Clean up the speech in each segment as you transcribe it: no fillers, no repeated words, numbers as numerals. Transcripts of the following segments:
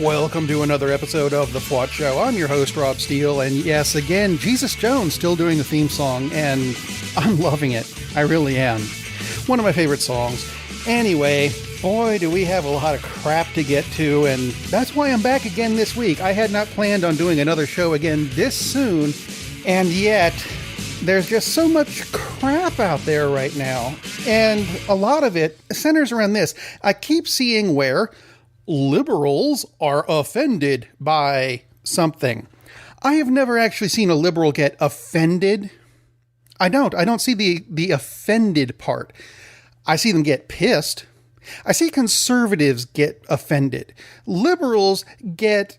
Welcome to another episode of The FWOT Show. I'm your host, Rob Steele, and yes, again, Jesus Jones still doing the theme song, and I'm loving it. I really am. One of my favorite songs. Anyway, boy, do we have a lot of crap to get to, and that's why I'm back again this week. I had not planned on doing another show again this soon, and yet there's just so much crap out there right now, and a lot of it centers around this. I keep seeing where liberals are offended by something. I have never actually seen a liberal get offended. I don't see the offended part. I see them get pissed. I see conservatives get offended. Liberals get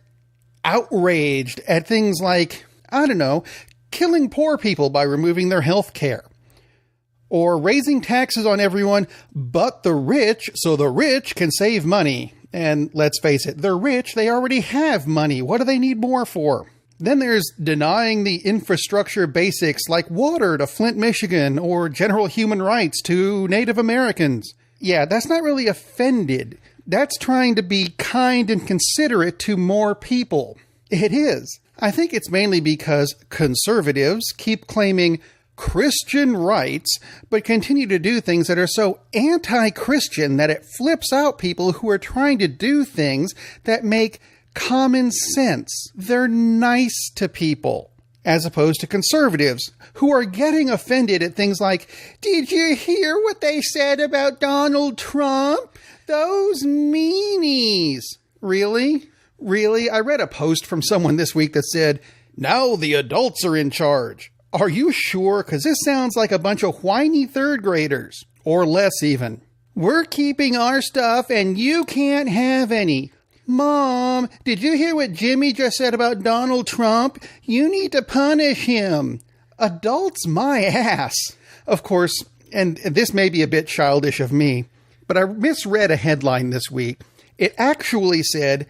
outraged at things like, I don't know, killing poor people by removing their health care. Or raising taxes on everyone but the rich so the rich can save money. And let's face it, they're rich, they already have money. What do they need more for? Then there's denying the infrastructure basics like water to Flint, Michigan, or general human rights to Native Americans. Yeah, that's not really offended. That's trying to be kind and considerate to more people. It is. I think it's mainly because conservatives keep claiming Christian rights, but continue to do things that are so anti-Christian that it flips out people who are trying to do things that make common sense. They're nice to people, as opposed to conservatives who are getting offended at things like, did you hear what they said about Donald Trump? Those meanies. Really? Really? I read a post from someone this week that said, now the adults are in charge. Are you sure? Because this sounds like a bunch of whiny third graders. Or less even. We're keeping our stuff and you can't have any. Mom, did you hear what Jimmy just said about Donald Trump? You need to punish him. Adults my ass. Of course, and this may be a bit childish of me, but I misread a headline this week. It actually said,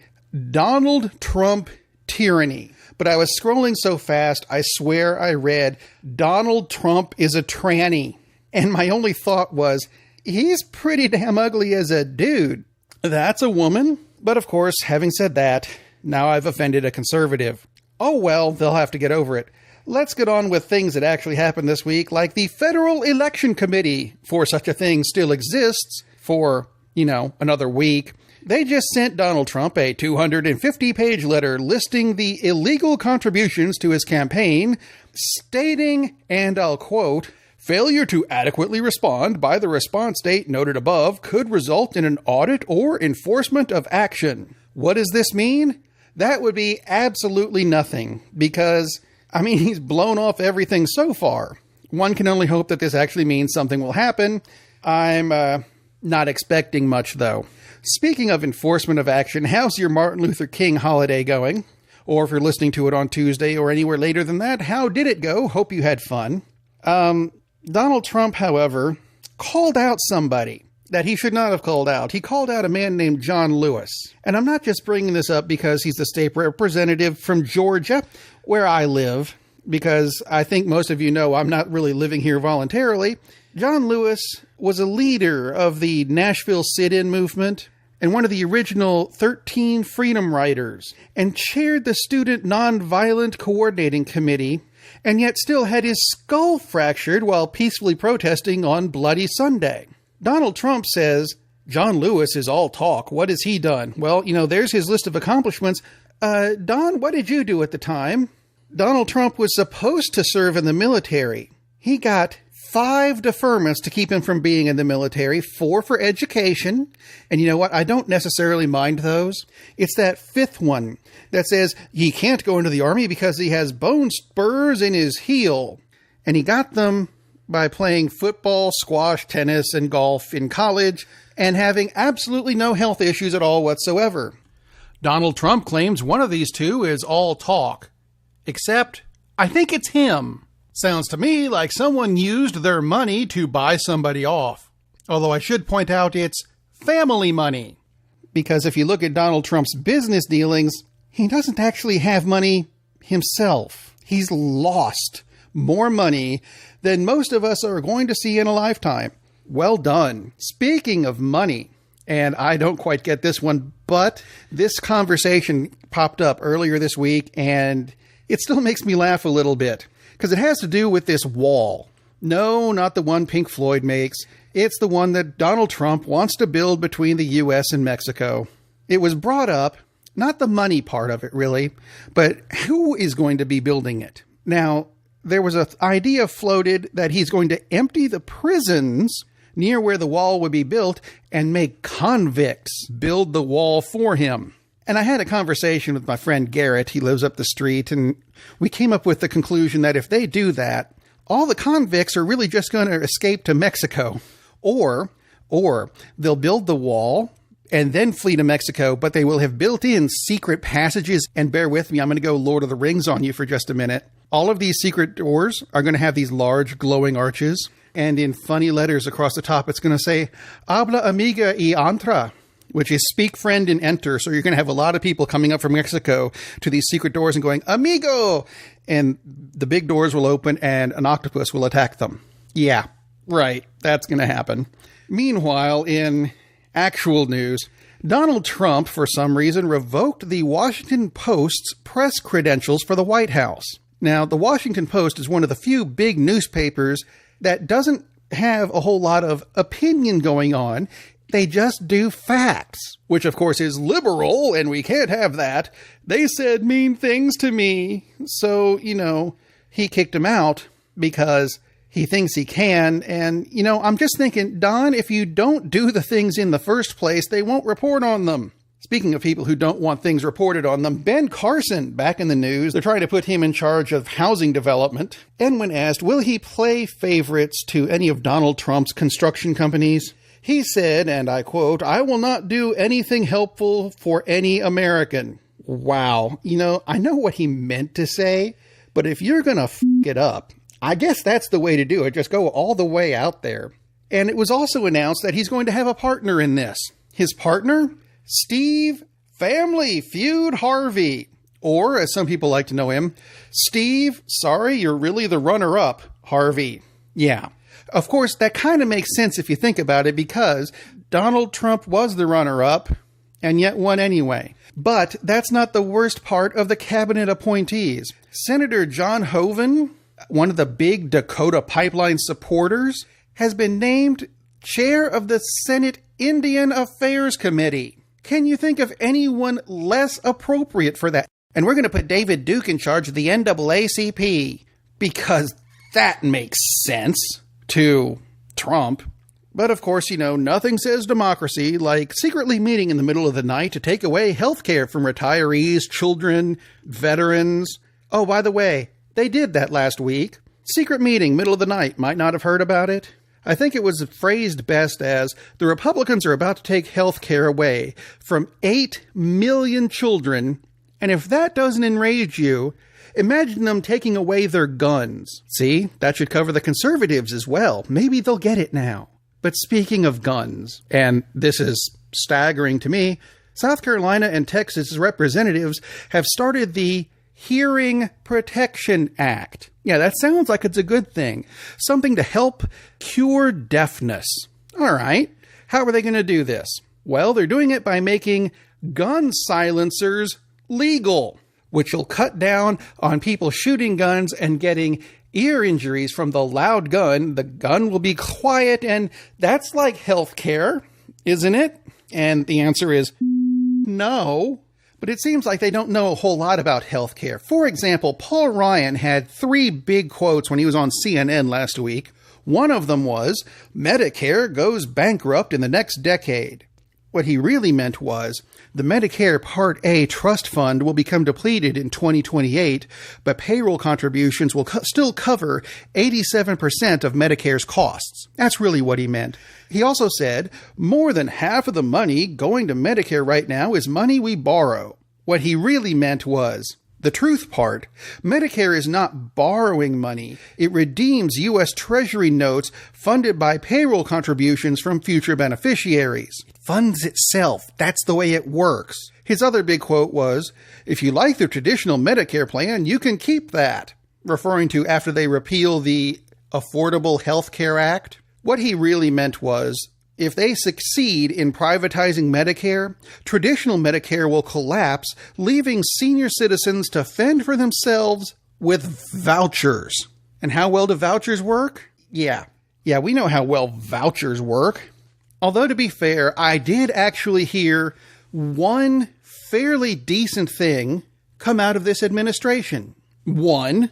Donald Trump tyranny. But I was scrolling so fast, I swear I read, Donald Trump is a tranny. And my only thought was, he's pretty damn ugly as a dude. That's a woman? But of course, having said that, now I've offended a conservative. Oh well, they'll have to get over it. Let's get on with things that actually happened this week, like the Federal Election Committee, for such a thing still exists for, another week. They just sent Donald Trump a 250-page letter listing the illegal contributions to his campaign, stating, and I'll quote, failure to adequately respond by the response date noted above could result in an audit or enforcement of action. What does this mean? That would be absolutely nothing, because, he's blown off everything so far. One can only hope that this actually means something will happen. I'm not expecting much, though. Speaking of enforcement of action, how's your Martin Luther King holiday going? Or if you're listening to it on Tuesday or anywhere later than that, how did it go? Hope you had fun. Donald Trump, however, called out somebody that he should not have called out. He called out a man named John Lewis. And I'm not just bringing this up because he's the state representative from Georgia, where I live, because I think most of you know I'm not really living here voluntarily. John Lewis was a leader of the Nashville sit-in movement and one of the original 13 Freedom Riders, and chaired the Student Nonviolent Coordinating Committee, and yet still had his skull fractured while peacefully protesting on Bloody Sunday. Donald Trump says, John Lewis is all talk. What has he done? Well, there's his list of accomplishments. Don, what did you do at the time? Donald Trump was supposed to serve in the military. He got 5 deferments to keep him from being in the military, 4 for education. And you know what? I don't necessarily mind those. It's that 5th one that says he can't go into the army because he has bone spurs in his heel. And he got them by playing football, squash, tennis, and golf in college and having absolutely no health issues at all whatsoever. Donald Trump claims one of these two is all talk. Except, I think it's him. Sounds to me like someone used their money to buy somebody off. Although I should point out it's family money. Because if you look at Donald Trump's business dealings, he doesn't actually have money himself. He's lost more money than most of us are going to see in a lifetime. Well done. Speaking of money, and I don't quite get this one, but this conversation popped up earlier this week, and it still makes me laugh a little bit, because it has to do with this wall. No, not the one Pink Floyd makes. It's the one that Donald Trump wants to build between the U.S. and Mexico. It was brought up, not the money part of it really, but who is going to be building it? Now, there was an idea floated that he's going to empty the prisons near where the wall would be built and make convicts build the wall for him. And I had a conversation with my friend Garrett. He lives up the street, and we came up with the conclusion that if they do that, all the convicts are really just going to escape to Mexico. Or they'll build the wall and then flee to Mexico, but they will have built in secret passages. And bear with me, I'm going to go Lord of the Rings on you for just a minute. All of these secret doors are going to have these large glowing arches. And in funny letters across the top, it's going to say, Habla amiga y entra, which is speak friend and enter. So you're going to have a lot of people coming up from Mexico to these secret doors and going, amigo! And the big doors will open and an octopus will attack them. Yeah, right. That's going to happen. Meanwhile, in actual news, Donald Trump, for some reason, revoked the Washington Post's press credentials for the White House. Now, the Washington Post is one of the few big newspapers that doesn't have a whole lot of opinion going on. They just do facts, which of course is liberal, and we can't have that. They said mean things to me. So, he kicked him out because he thinks he can. And, I'm just thinking, Don, if you don't do the things in the first place, they won't report on them. Speaking of people who don't want things reported on them, Ben Carson, back in the news. They're trying to put him in charge of housing development. And when asked, will he play favorites to any of Donald Trump's construction companies? He said, and I quote, I will not do anything helpful for any American. Wow. I know what he meant to say, but if you're going to f it up, I guess that's the way to do it. Just go all the way out there. And it was also announced that he's going to have a partner in this. His partner? Steve Family Feud Harvey. Or, as some people like to know him, Steve, sorry, you're really the runner-up, Harvey. Yeah. Of course, that kind of makes sense if you think about it, because Donald Trump was the runner-up and yet won anyway. But that's not the worst part of the cabinet appointees. Senator John Hoeven, one of the big Dakota Pipeline supporters, has been named chair of the Senate Indian Affairs Committee. Can you think of anyone less appropriate for that? And we're going to put David Duke in charge of the NAACP, because that makes sense to Trump. But of course, nothing says democracy like secretly meeting in the middle of the night to take away health care from retirees, children, veterans. Oh, by the way, they did that last week. Secret meeting, middle of the night. Might not have heard about it. I think it was phrased best as, the Republicans are about to take health care away from 8 million children, and if that doesn't enrage you, imagine them taking away their guns. See, that should cover the conservatives as well. Maybe they'll get it now. But speaking of guns, and this is staggering to me, South Carolina and Texas representatives have started the Hearing Protection Act. Yeah, that sounds like it's a good thing. Something to help cure deafness. All right. How are they going to do this? Well, they're doing it by making gun silencers legal, which will cut down on people shooting guns and getting ear injuries from the loud gun. The gun will be quiet, and that's like healthcare, isn't it? And the answer is no. But it seems like they don't know a whole lot about healthcare. For example, Paul Ryan had 3 big quotes when he was on CNN last week. One of them was, Medicare goes bankrupt in the next decade. What he really meant was, the Medicare Part A trust fund will become depleted in 2028, but payroll contributions will still cover 87% of Medicare's costs. That's really what he meant. He also said, more than half of the money going to Medicare right now is money we borrow. What he really meant was, the truth part, Medicare is not borrowing money. It redeems U.S. Treasury notes funded by payroll contributions from future beneficiaries. It funds itself. That's the way it works. His other big quote was, if you like the traditional Medicare plan, you can keep that, referring to after they repeal the Affordable Health Care Act. What he really meant was, If they succeed in privatizing Medicare, traditional Medicare will collapse, leaving senior citizens to fend for themselves with vouchers. And how well do vouchers work? Yeah, we know how well vouchers work. Although, to be fair, I did actually hear one fairly decent thing come out of this administration. One,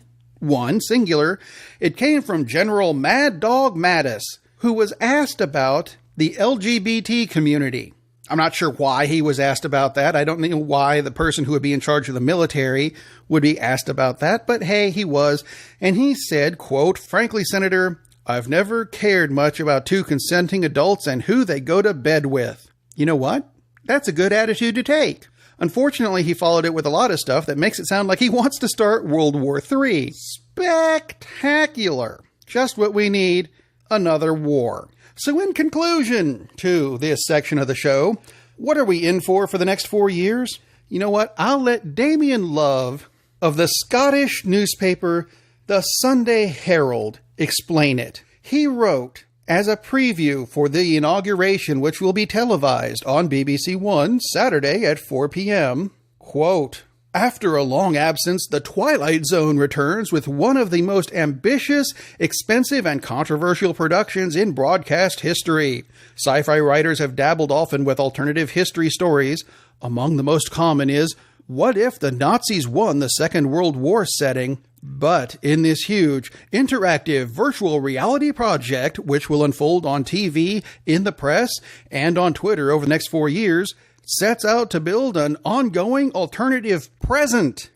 singular. It came from General Mad Dog Mattis, who was asked about the LGBT community. I'm not sure why he was asked about that. I don't know why the person who would be in charge of the military would be asked about that, but hey, he was. And he said, quote, "Frankly, Senator, I've never cared much about two consenting adults and who they go to bed with." You know what? That's a good attitude to take. Unfortunately, he followed it with a lot of stuff that makes it sound like he wants to start World War III. Spectacular. Just what we need, another war. So in conclusion to this section of the show, what are we in for the next 4 years? You know what? I'll let Damien Love of the Scottish newspaper The Sunday Herald explain it. He wrote, as a preview for the inauguration, which will be televised on BBC One Saturday at 4 p.m., quote, "After a long absence, The Twilight Zone returns with one of the most ambitious, expensive, and controversial productions in broadcast history. Sci-fi writers have dabbled often with alternative history stories. Among the most common is, what if the Nazis won the Second World War setting? But in this huge, interactive virtual reality project, which will unfold on TV, in the press, and on Twitter over the next 4 years, sets out to build an ongoing alternative present."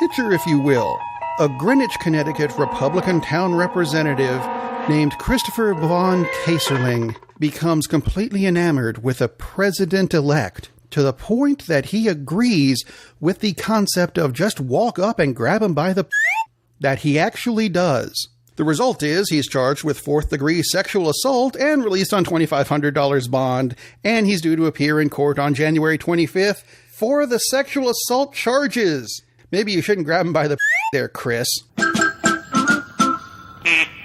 Picture, if you will, a Greenwich, Connecticut Republican town representative named Christopher von Kaeserling becomes completely enamored with a president-elect to the point that he agrees with the concept of just walk up and grab him by the that he actually does. The result is he's charged with fourth-degree sexual assault and released on $2,500 bond, and he's due to appear in court on January 25th for the sexual assault charges. Maybe you shouldn't grab him by the there, Chris.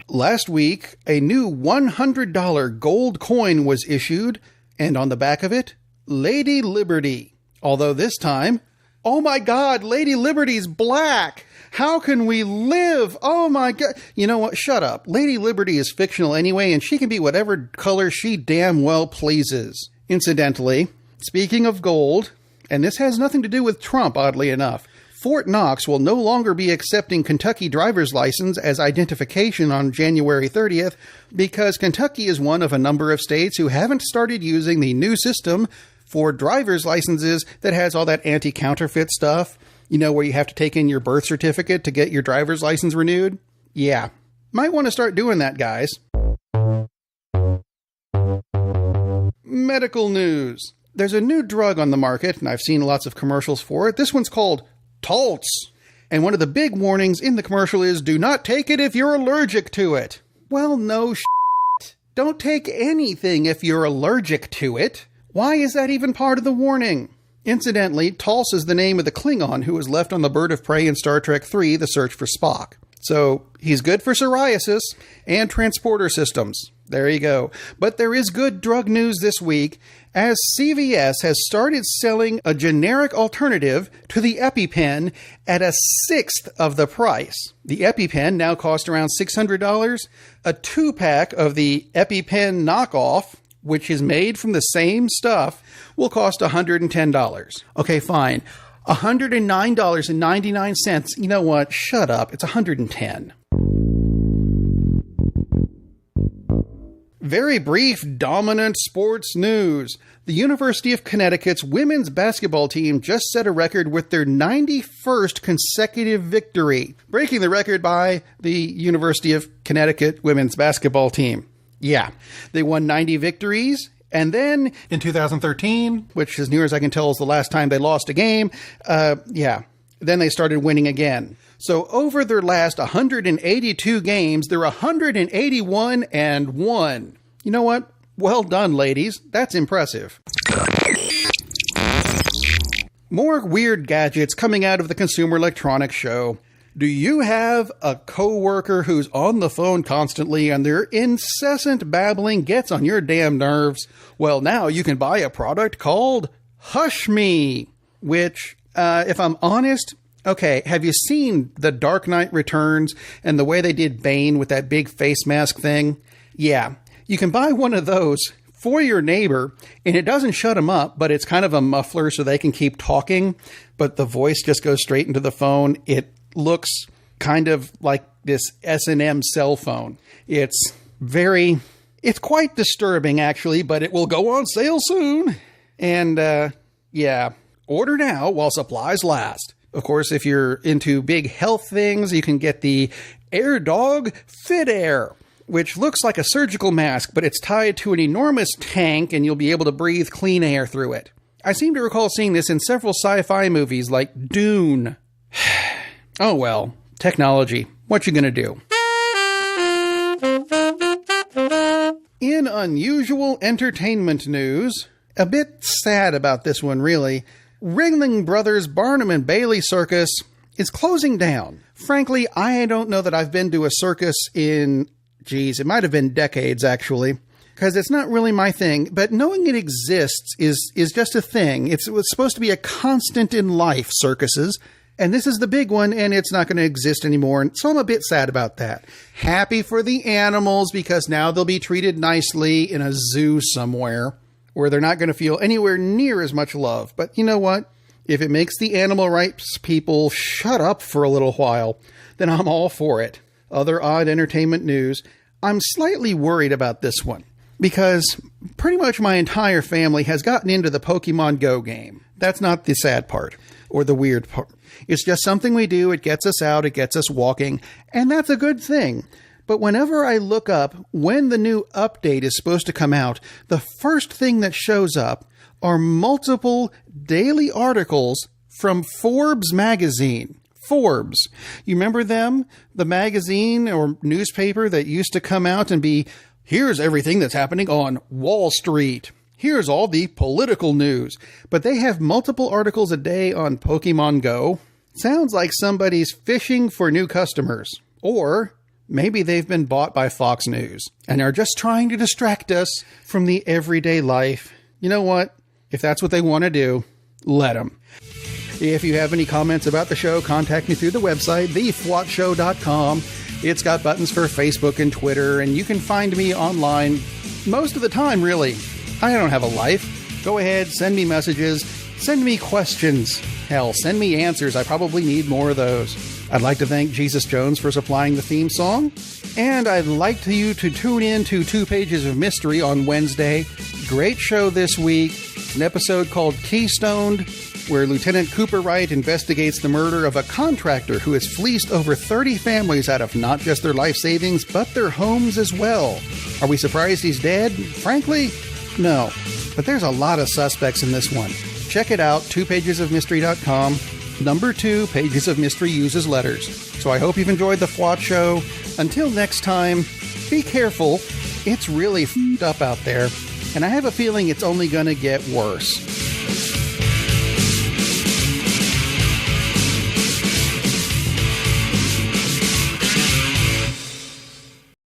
Last week, a new $100 gold coin was issued, and on the back of it, Lady Liberty. Although this time, oh my God, Lady Liberty's black! How can we live? Oh my God. You know what? Shut up. Lady Liberty is fictional anyway, and she can be whatever color she damn well pleases. Incidentally, speaking of gold, and this has nothing to do with Trump, oddly enough, Fort Knox will no longer be accepting Kentucky driver's license as identification on January 30th because Kentucky is one of a number of states who haven't started using the new system for driver's licenses that has all that anti-counterfeit stuff. You know, where you have to take in your birth certificate to get your driver's license renewed? Yeah. Might want to start doing that, guys. Medical news. There's a new drug on the market, and I've seen lots of commercials for it. This one's called Taltz. And one of the big warnings in the commercial is, do not take it if you're allergic to it. Well, no shit. Don't take anything if you're allergic to it. Why is that even part of the warning? Incidentally, Taltz is the name of the Klingon who was left on the bird of prey in Star Trek III, The Search for Spock. So, he's good for psoriasis and transporter systems. There you go. But there is good drug news this week, as CVS has started selling a generic alternative to the EpiPen at a sixth of the price. The EpiPen now costs around $600. A 2-pack of the EpiPen knockoff, which is made from the same stuff, will cost $110. Okay, fine. $109.99. You know what? Shut up. It's $110. Very brief, dominant sports news. The University of Connecticut's women's basketball team just set a record with their 91st consecutive victory, breaking the record by the University of Connecticut women's basketball team. Yeah, they won 90 victories, and then in 2013, which as near as I can tell is the last time they lost a game, then they started winning again. So over their last 182 games, they're 181-1. You know what? Well done, ladies. That's impressive. More weird gadgets coming out of the Consumer Electronics Show. Do you have a coworker who's on the phone constantly and their incessant babbling gets on your damn nerves? Well, now you can buy a product called Hush Me, which, if I'm honest, okay, have you seen The Dark Knight Returns and the way they did Bane with that big face mask thing? Yeah, you can buy one of those for your neighbor, and it doesn't shut them up, but it's kind of a muffler so they can keep talking, but the voice just goes straight into the phone. It looks kind of like this S&M cell phone. It's quite disturbing, actually, but it will go on sale soon. And, yeah, order now while supplies last. Of course, if you're into big health things, you can get the AirDog Fit Air, which looks like a surgical mask, but it's tied to an enormous tank and you'll be able to breathe clean air through it. I seem to recall seeing this in several sci-fi movies like Dune. Oh well, technology. What you gonna do? In unusual entertainment news, a bit sad about this one really, Ringling Brothers Barnum and Bailey Circus is closing down. Frankly, I don't know that I've been to a circus in, it might have been decades actually, because it's not really my thing, but knowing it exists is just a thing. It was supposed to be a constant in life, circuses. And this is the big one, and it's not going to exist anymore. So I'm a bit sad about that. Happy for the animals, because now they'll be treated nicely in a zoo somewhere, where they're not going to feel anywhere near as much love. But you know what? If it makes the animal rights people shut up for a little while, then I'm all for it. Other odd entertainment news. I'm slightly worried about this one, because pretty much my entire family has gotten into the Pokemon Go game. That's not the sad part, or the weird part. It's just something we do. It gets us out. It gets us walking. And that's a good thing. But whenever I look up when the new update is supposed to come out, the first thing that shows up are multiple daily articles from Forbes magazine. Forbes. You remember them? The magazine or newspaper that used to come out and be, here's everything that's happening on Wall Street. Here's all the political news. But they have multiple articles a day on Pokemon Go. Sounds like somebody's fishing for new customers. Or maybe they've been bought by Fox News and are just trying to distract us from the everyday life. You know what? If that's what they want to do, let them. If you have any comments about the show, contact me through the website, thefwotshow.com. It's got buttons for Facebook and Twitter, and you can find me online most of the time, really. I don't have a life. Go ahead, send me messages, send me questions. Hell, send me answers. I probably need more of those. I'd like to thank Jesus Jones for supplying the theme song. And I'd like you to tune in to 2 Pages of Mystery on Wednesday. Great show this week. An episode called Keystoned, where Lieutenant Cooper Wright investigates the murder of a contractor who has fleeced over 30 families out of not just their life savings, but their homes as well. Are we surprised he's dead? Frankly, no. But there's a lot of suspects in this one. Check it out, 2pagesofmystery.com. Number 2, Pages of Mystery uses letters. So I hope you've enjoyed the FWOT show. Until next time, be careful. It's really f***ed up out there. And I have a feeling it's only going to get worse.